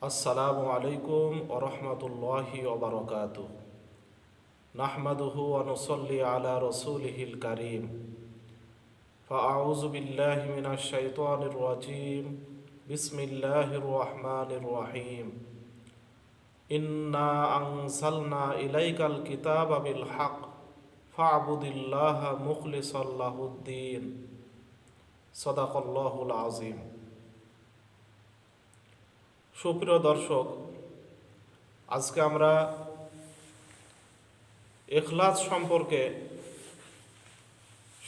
আসসালামু আলাইকুম ওরহমতুল্লাহি ওবরকাতুহ। নাহমাদুহু ওয়া নুসাল্লি আলা রাসূলিহিল কারীম। ফাআউযু বিল্লাহি মিনাশ শাইতানির রাজীম। বিসমিল্লাহির রহমানির রহিম। ইন্না আনজালনা ইলাইকাল কিতাবা বিল হক ফা'বুদিল্লাহা মুখলিসাল লাহুদ্দিন। সাদাকাল্লাহুল আযীম। সুপ্রিয় দর্শক, আজকে আমরা ইখলাস সম্পর্কে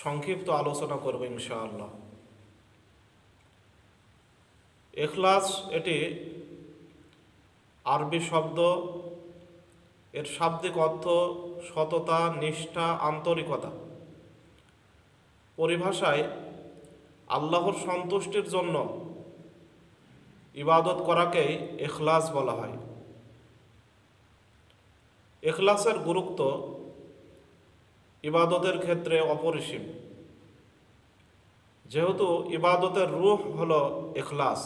সংক্ষিপ্ত আলোচনা করব ইনশাআল্লাহ। ইখলাস এটি আরবি শব্দ। এর শাব্দিক অর্থ সততা, নিষ্ঠা, আন্তরিকতা। পরিভাষায় আল্লাহর সন্তুষ্টির জন্য ইবাদত করাকেই ইখলাস বলা হয়। ইখলাসের গুরুত্ব ইবাদতের ক্ষেত্রে অপরিসীম। যেহেতু ইবাদতের রূহ হলো ইখলাস।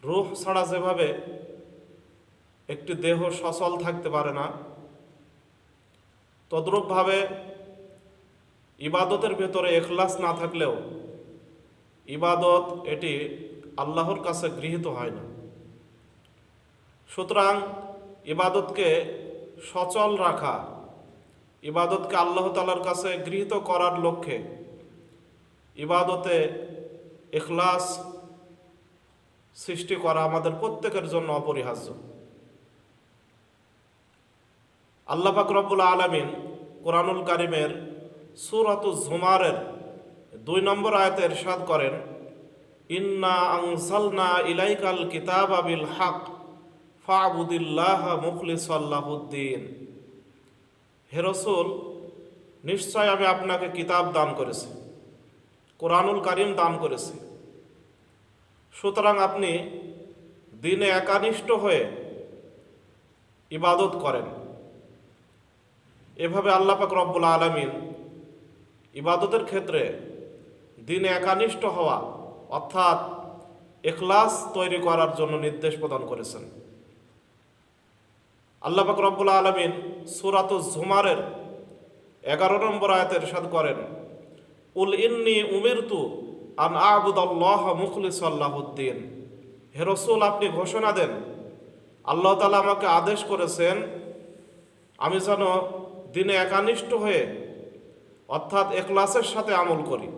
রূহ ছাড়া যেভাবে একটি দেহ সচল থাকতে পারে না, তদ্রূপভাবে ইবাদতের ভেতরে ইখলাস না থাকলেও ইবাদত এটি আল্লাহর কাছে গৃহীত হয় না। সুতরাং ইবাদতকে সচল রাখা, ইবাদতকে আল্লাহ তাআলার কাছে গৃহীত করার লক্ষ্যে ইবাদতে ইখলাস সৃষ্টি করা আমাদের প্রত্যেকের জন্য অপরিহার্য। আল্লাহ পাক রব্বুল আলামিন কোরআনুল কারীমের সূরাতুজ জুমারের 2 নম্বর আয়াতে ইরশাদ করেন, ইন্না আনজালনা ইলাইকাল কিতাবা বিল হক ফা'বুদিল্লাহা মুখলিসাল লাহুদ্দিন। হে রাসূল, নিশ্চয় আমি আপনাকে কিতাব দান করেছি, কোরআনুল কারীম দান করেছি। সুতরাং আপনি দ্বীনে একানিষ্ঠ হয়ে ইবাদত করেন। এভাবে আল্লাহ পাক রব্বুল আলামিন ইবাদতের ক্ষেত্রে দ্বীনে একানিষ্ঠ হওয়া অর্থাৎ ইখলাস তৈরি করার জন্য নির্দেশ প্রদান করেছেন। আল্লাহ পাক রব্বুল আলামিন সূরাতুজ জুমারের 11 নম্বর আয়াতে ইরশাদ করেন, উল ইন্নী উমিরতু আন আ'বুদাল্লাহা মুখলিসাল লাহুদ্দিন। হে রাসূল, আপনি ঘোষণা দেন, আল্লাহ তাআলা আমাকে আদেশ করেছেন আমি যেন দ্বীনে একানিষ্ঠ হয়ে অর্থাৎ ইখলাসের সাথে আমল করি।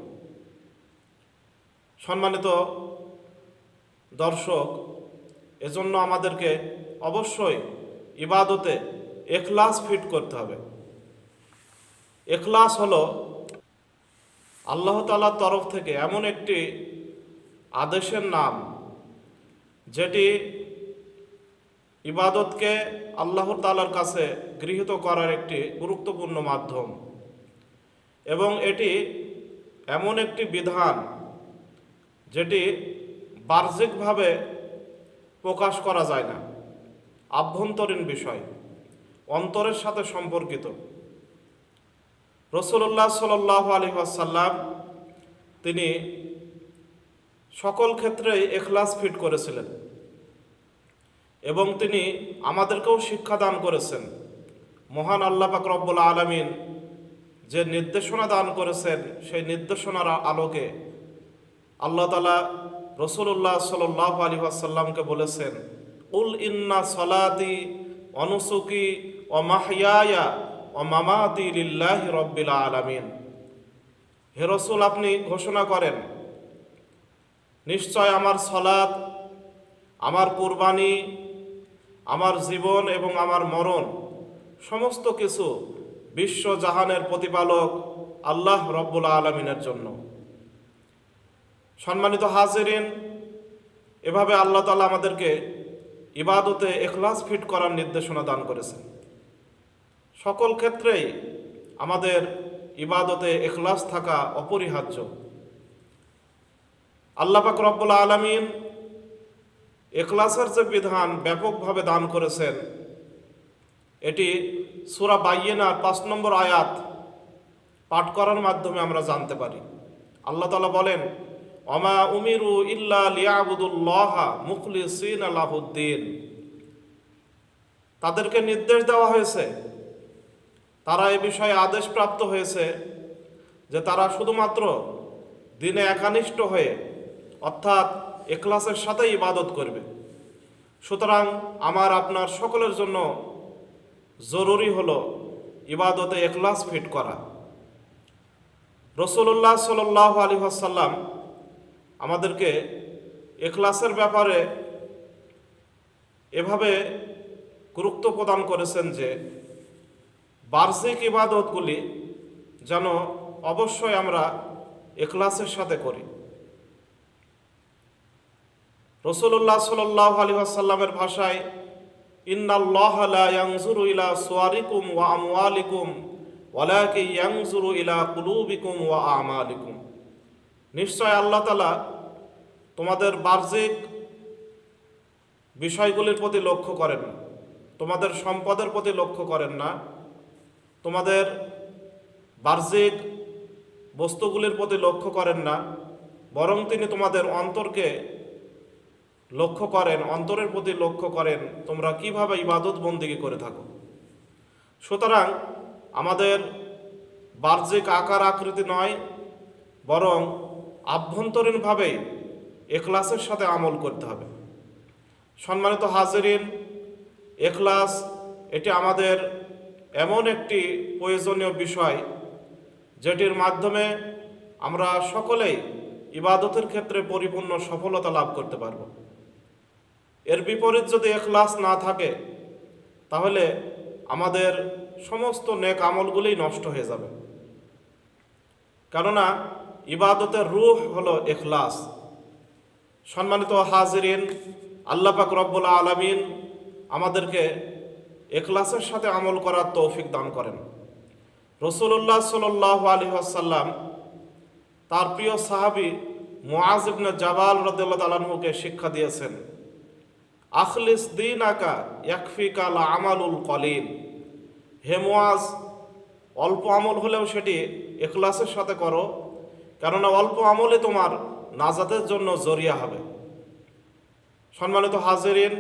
সম্মানিত দর্শক, এজন্য আমাদেরকে অবশ্যই ইবাদতে ইখলাস ফিট করতে হবে। ইখলাস হলো আল্লাহ তাআলার তরফ থেকে এমন একটি আদেশের নাম যেটি ইবাদতকে আল্লাহ তাআলার কাছে গৃহীত করার একটি গুরুত্বপূর্ণ মাধ্যম, এবং এটি এমন একটি বিধান যেটি বাহ্যিকভাবে প্রকাশ করা যায় না, আভ্যন্তরীণ বিষয়, অন্তরের সাথে সম্পর্কিত। রাসূলুল্লাহ সাল্লাল্লাহু আলাইহি ওয়াসাল্লাম তিনি সকল ক্ষেত্রেই ইখলাস ফিট করেছিলেন এবং তিনি আমাদেরকেও শিক্ষা দান করেছেন। মহান আল্লাহ পাক রব্বুল আলামিন যে নির্দেশনা দান করেছেন, সেই নির্দেশনার আলোকে আল্লাহ তাআলা রাসূলুল্লাহ সাল্লাল্লাহু আলাইহি ওয়াসাল্লামকে বলেছেন, উল ইন্না সলাতি ওয়া নুসুকি ওয়া মাহইয়ায়া ওয়া মামাতি লিল্লাহি রাব্বিল আলামিন। হে রাসূল, আপনি ঘোষণা করেন, নিশ্চয় আমার সালাত, আমার কুরবানি, আমার জীবন এবং আমার মরণ সমস্ত কিছু বিশ্বজাহানের প্রতিপালক আল্লাহ রব্বুল আলামিনের জন্য। সম্মানিত হাজিরিন, এভাবে আল্লাহ তাআলা আমাদেরকে ইবাদতে ইখলাস ফিট করার নির্দেশনা দান করেছেন। সকল ক্ষেত্রেই আমাদের ইবাদতে ইখলাস থাকা অপরিহার্য। আল্লাহ পাক রব্বুল আলামিন ইখলাসের যে বিধান ব্যাপকভাবে দান করেছেন, এটি সূরা বাইয়িনার 5 নম্বর আয়াত পাঠ করার মাধ্যমে আমরা জানতে পারি। আল্লাহ তাআলা বলেন, ওমা উমিরু ইল্লা লিয়াবুদুল্লাহা মুখলিসিনা লাহুদ্দিন। তাদেরকে নির্দেশ দেওয়া হয়েছে, তারা এ বিষয়ে আদেশপ্রাপ্ত হয়েছে যে তারা শুধুমাত্র দিনে একানিষ্ঠ হয়ে অর্থাৎ ইখলাসের সাথে ইবাদত করবে। সুতরাং আমার আপনার সকলের জন্য জরুরি হলো ইবাদতে ইখলাস ফিট করা। রাসূলুল্লাহ সাল্লাল্লাহু আলাইহি ওয়াসাল্লাম আমাদেরকে ইখলাসের ব্যাপারে এভাবে গুরুত্ব প্রদান করেছেন যে বার্ষিক ইবাদতগুলি যেন অবশ্যই আমরা ইখলাসের সাথে করি। রাসূলুল্লাহ সাল্লাল্লাহু আলাইহি ওয়াসাল্লামের ভাষায়, ইন্নাল্লাহা লা ইয়ানজুরু ইলা সুওয়ারিকুম ওয়া আমওয়ালিকুম ওয়ালাকিন ইয়ানজুরু ইলা কুলুবিকুম ওয়া আমালিকুম। নিশ্চয় আল্লাহ তাআলা তোমাদের বাহ্যিক বিষয়গুলির প্রতি লক্ষ্য করেন না, তোমাদের সম্পদের প্রতি লক্ষ্য করেন না, তোমাদের বাহ্যিক বস্তুগুলির প্রতি লক্ষ্য করেন না, বরং তিনি তোমাদের অন্তরকে লক্ষ্য করেন, অন্তরের প্রতি লক্ষ্য করেন তোমরা কিভাবে ইবাদত বন্দেগী করে থাকো। সুতরাং আমাদের বাহ্যিক আকার আকৃতি নয়, বরং আভ্যন্তরীণভাবে ইখলাসের সাথে আমল করতে হবে। সম্মানিত হাজিরিন, ইখলাস এটি আমাদের এমন একটি প্রয়োজনীয় বিষয় যেটির মাধ্যমে আমরা সকলেই ইবাদতের ক্ষেত্রে পরিপূর্ণ সফলতা লাভ করতে পারব। এর বিপরীত যদি ইখলাস না থাকে তাহলে আমাদের সমস্ত নেক আমলগুলি নষ্ট হয়ে যাবে। কেননা ইবাদতের রূহ হলো ইখলাস। সম্মানিত হাজিরিন, আল্লাহ পাক রব্বুল আলামিন আমাদেরকে ইখলাসের সাথে আমল করার তৌফিক দান করেন। রাসূলুল্লাহ সাল্লাল্লাহু আলাইহি ওয়াসাল্লাম তার প্রিয় সাহাবী মুআজ ইবনে জাবাল রাদিয়াল্লাহু তাআলা আনহুকে শিক্ষা দিয়েছেন, আখলিস দীনাকা ইয়াকফিকা লা আমালুল কলিল। হে মুআজ, অল্প আমল হলেও সেটি ইখলাসের সাথে করো, কেননা অল্প আমলে তোমার নাজাতের জন্য জরিয়া হবে। সম্মানিত হাজিরিন,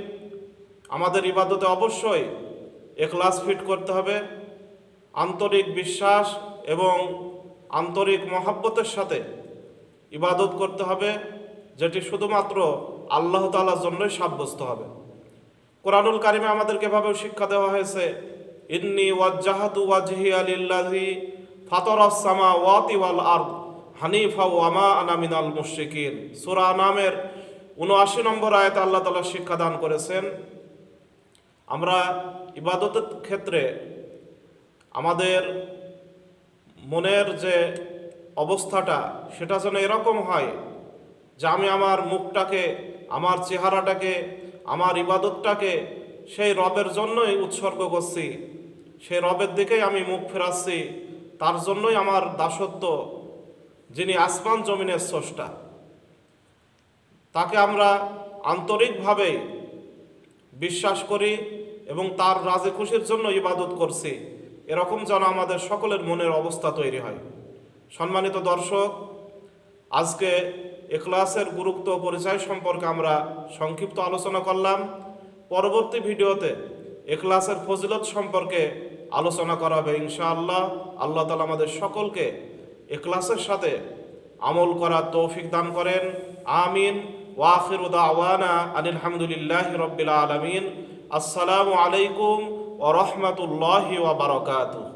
আমাদের ইবাদতে অবশ্যই ইখলাস ফিট করতে হবে, আন্তরিক বিশ্বাস এবং আন্তরিক মহাব্বতের সাথে ইবাদত করতে হবে, যেটি শুধুমাত্র আল্লাহ তাআলার জন্যই সাব্যস্ত হবে। কোরআনুল কারিমে আমাদেরকে এভাবে শিক্ষা দেওয়া হয়েছে, ইন্নী ওয়াজ্জাহাতু ওয়াজহিয়া লিল্লাযী ফাতারাস সামাওয়াতি ওয়াল আরদ হানিফা ওয়া মা আনা মিনাল মুশরিকিন। সূরা নামের ৭৯ নম্বর আয়াতে আল্লাহ তাআলা শিক্ষা দান করেছেন, আমরা ইবাদতের ক্ষেত্রে আমাদের মনের যে অবস্থাটা সেটা যেন এরকম হয় যে আমি আমার মুখটাকে, আমার চেহারাটাকে, আমার ইবাদতটাকে সেই রবের জন্যই উৎসর্গ করছি, সেই রবের দিকেই আমি মুখ ফেরাচ্ছি, তার জন্যই আমার দাসত্ব, যিনি আসমান জমিনের স্রষ্টা, তাকে আমরা আন্তরিকভাবে বিশ্বাস করি এবং তার রাজে খুশির জন্য ইবাদত করছি, এরকম যেন আমাদের সকলের মনের অবস্থা তৈরি হয়। সম্মানিত দর্শক, আজকে ইখলাসের গুরুত্ব পরিচয় সম্পর্কে আমরা সংক্ষিপ্ত আলোচনা করলাম। পরবর্তী ভিডিওতে ইখলাসের ফজিলত সম্পর্কে আলোচনা করা হবে ইনশাআল্লাহ। আল্লাহ তাআলা আমাদের সকলকে ইখলাসের সাথে আমল করার তৌফিক দান করেন। আমিন। ওয়া আখিরু দাওয়ানা আনিল হামদুলিল্লাহি রাব্বিল আলামিন। আসসালামু আলাইকুম ওয়া রাহমাতুল্লাহি ওয়া বারাকাতুহু।